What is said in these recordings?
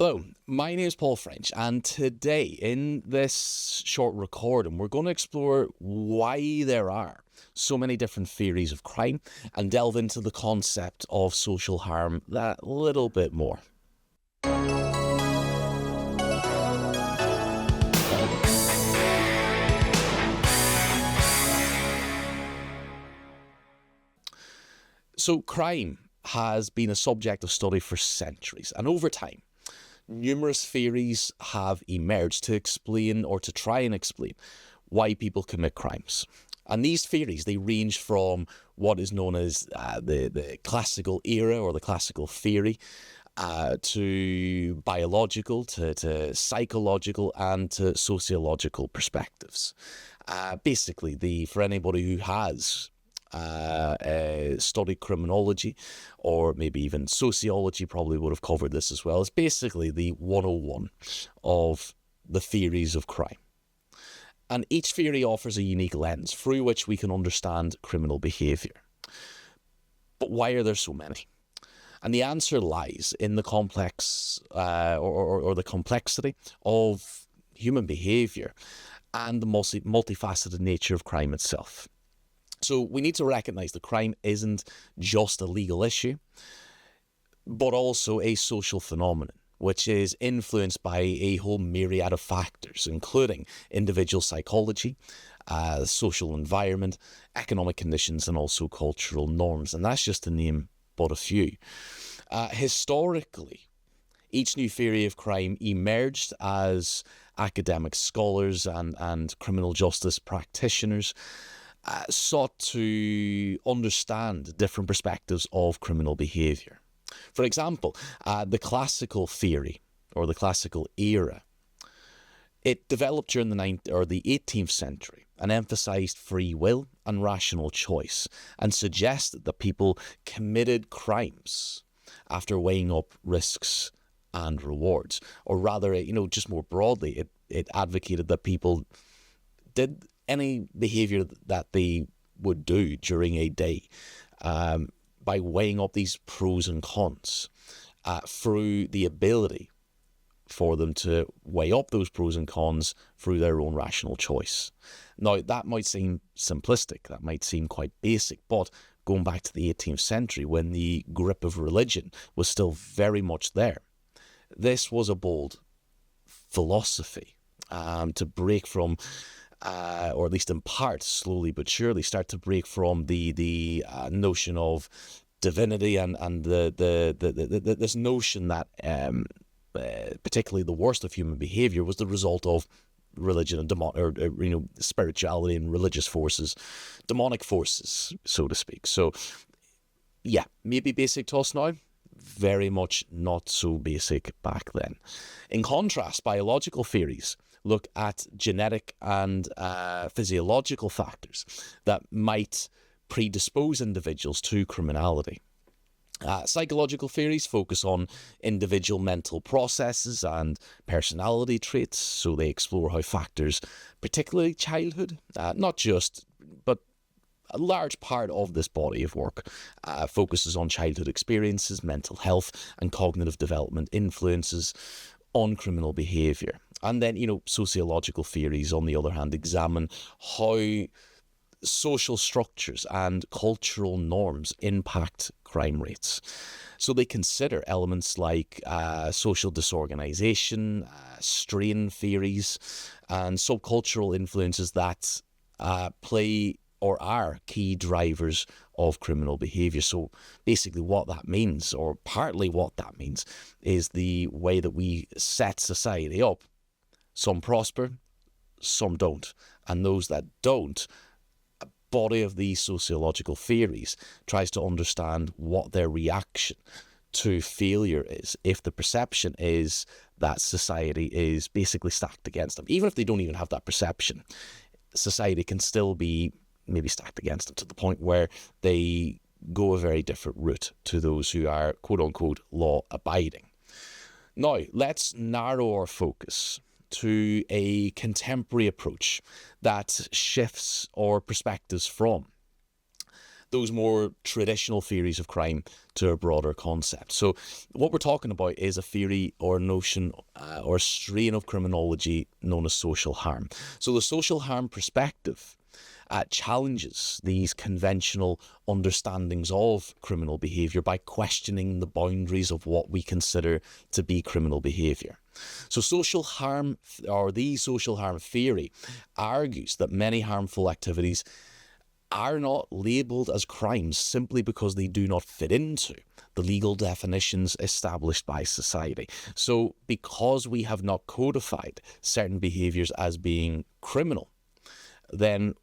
Hello, my name is Paul French, and today in this short recording, we're going to explore why there are so many different theories of crime and delve into the concept of social harm that little bit more. So, crime has been a subject of study for centuries, and over time, numerous theories have emerged to explain or to try and explain why people commit crimes. And these theories, they range from what is known as the classical era or the classical theory to biological, to psychological, and to sociological perspectives. Basically, for anybody who has studied criminology or maybe even sociology, probably would have covered this as well. It's basically the 101 of the theories of crime. And each theory offers a unique lens through which we can understand criminal behaviour. But why are there so many? And the answer lies in the complex or the complexity of human behaviour and the multifaceted nature of crime itself. So we need to recognise that crime isn't just a legal issue, but also a social phenomenon, which is influenced by a whole myriad of factors, including individual psychology, social environment, economic conditions, and also cultural norms. And that's just to name but a few. Historically, each new theory of crime emerged as academic scholars and criminal justice practitioners sought to understand different perspectives of criminal behaviour. For example, the classical theory or the classical era, it developed during the 18th century and emphasised free will and rational choice and suggested that people committed crimes after weighing up risks and rewards. Or rather, just more broadly, it advocated that people did any behaviour that they would do during a day by weighing up these pros and cons through the ability for them to weigh up those pros and cons through their own rational choice. Now, that might seem simplistic, that might seem quite basic, but going back to the 18th century when the grip of religion was still very much there, this was a bold philosophy to break from or at least in part, slowly but surely, start to break from the notion of divinity and this notion that particularly the worst of human behaviour was the result of religion and spirituality and religious forces, demonic forces, so to speak. So, yeah, maybe basic to us now. Very much not so basic back then. In contrast, biological theories look at genetic and physiological factors that might predispose individuals to criminality. Psychological theories focus on individual mental processes and personality traits, so they explore how factors, particularly childhood, not just, but a large part of this body of work focuses on childhood experiences, mental health, and cognitive development influences on criminal behaviour. And then, sociological theories, on the other hand, examine how social structures and cultural norms impact crime rates. So they consider elements like social disorganization, strain theories, and subcultural influences that play or are key drivers of criminal behaviour. So basically what that means, or partly what that means, is the way that we set society up. Some prosper, some don't. And those that don't, a body of these sociological theories tries to understand what their reaction to failure is, if the perception is that society is basically stacked against them. Even if they don't even have that perception, society can still be maybe stacked against them to the point where they go a very different route to those who are quote-unquote law-abiding. Now, let's narrow our focus to a contemporary approach that shifts our perspectives from those more traditional theories of crime to a broader concept. So what we're talking about is a theory or notion or strain of criminology known as social harm. So the social harm perspective challenges these conventional understandings of criminal behaviour by questioning the boundaries of what we consider to be criminal behaviour. So social harm, or the social harm theory, argues that many harmful activities are not labelled as crimes simply because they do not fit into the legal definitions established by society. So because we have not codified certain behaviours as being criminal, then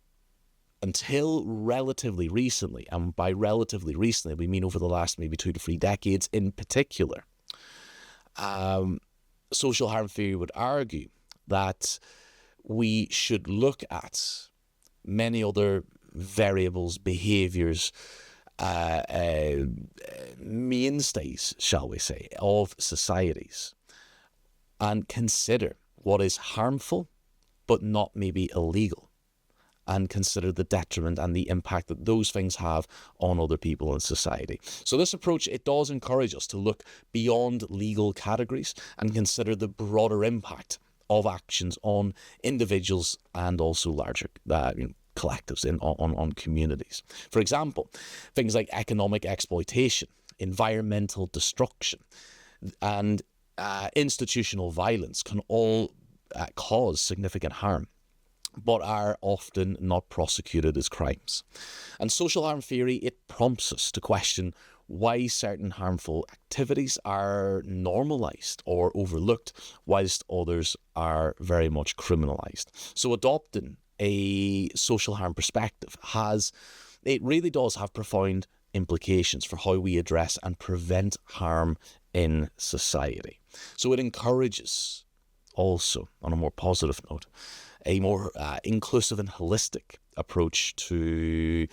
until relatively recently, and by relatively recently we mean over the last maybe 2 to 3 decades in particular, social harm theory would argue that we should look at many other variables, behaviours, mainstays, shall we say, of societies, and consider what is harmful but not maybe illegal, and consider the detriment and the impact that those things have on other people in society. So this approach, it does encourage us to look beyond legal categories and consider the broader impact of actions on individuals and also larger collectives on communities. For example, things like economic exploitation, environmental destruction, and institutional violence can all cause significant harm, but are often not prosecuted as crimes. And social harm theory, it prompts us to question why certain harmful activities are normalised or overlooked, whilst others are very much criminalised. So adopting a social harm perspective it really does have profound implications for how we address and prevent harm in society. So it encourages also, on a more positive note, a more inclusive and holistic approach to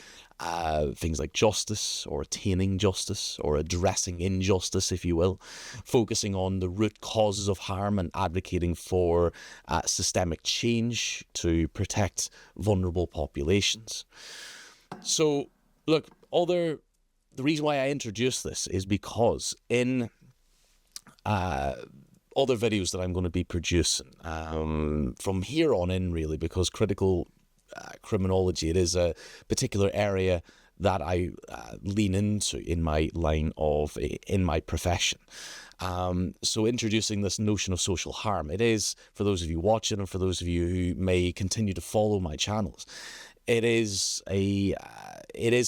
things like justice, or attaining justice, or addressing injustice, if you will, focusing on the root causes of harm and advocating for systemic change to protect vulnerable populations. So, look, the reason why I introduced this is because in other videos that I'm going to be producing from here on in, really, because critical criminology, it is a particular area that I lean into in my profession. So introducing this notion of social harm, it is, for those of you watching and for those of you who may continue to follow my channels, it is a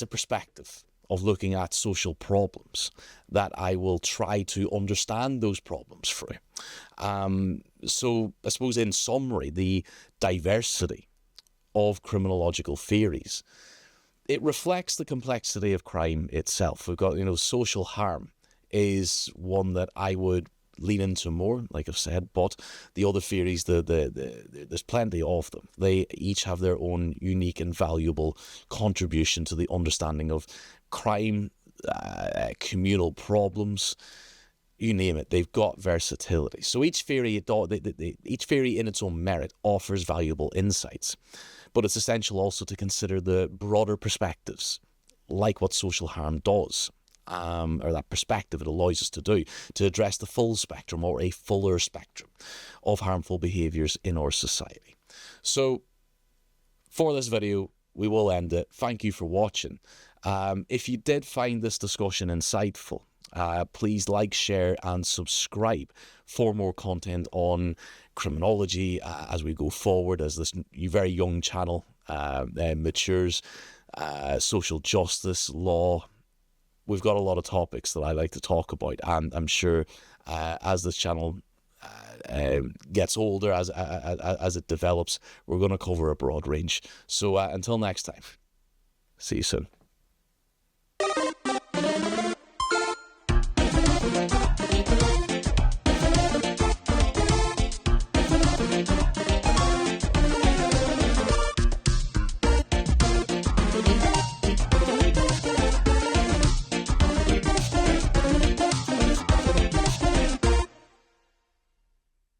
perspective of looking at social problems that I will try to understand those problems through. So I suppose in summary, the diversity of criminological theories, it reflects the complexity of crime itself. We've got, social harm is one that I would lean into more, like I've said, but the other theories, there's plenty of them. They each have their own unique and valuable contribution to the understanding of crime, communal problems, you name it. They've got versatility. So each theory in its own merit offers valuable insights, but it's essential also to consider the broader perspectives, like what social harm does, or that perspective it allows us to do, to address the full spectrum, or a fuller spectrum, of harmful behaviours in our society. So for this video, we will end it. Thank you for watching. If you did find this discussion insightful, please like, share and subscribe for more content on criminology as we go forward, as this very young channel matures. Social justice, law. We've got a lot of topics that I like to talk about, and I'm sure as this channel gets older, as it develops, we're going to cover a broad range. So until next time, see you soon.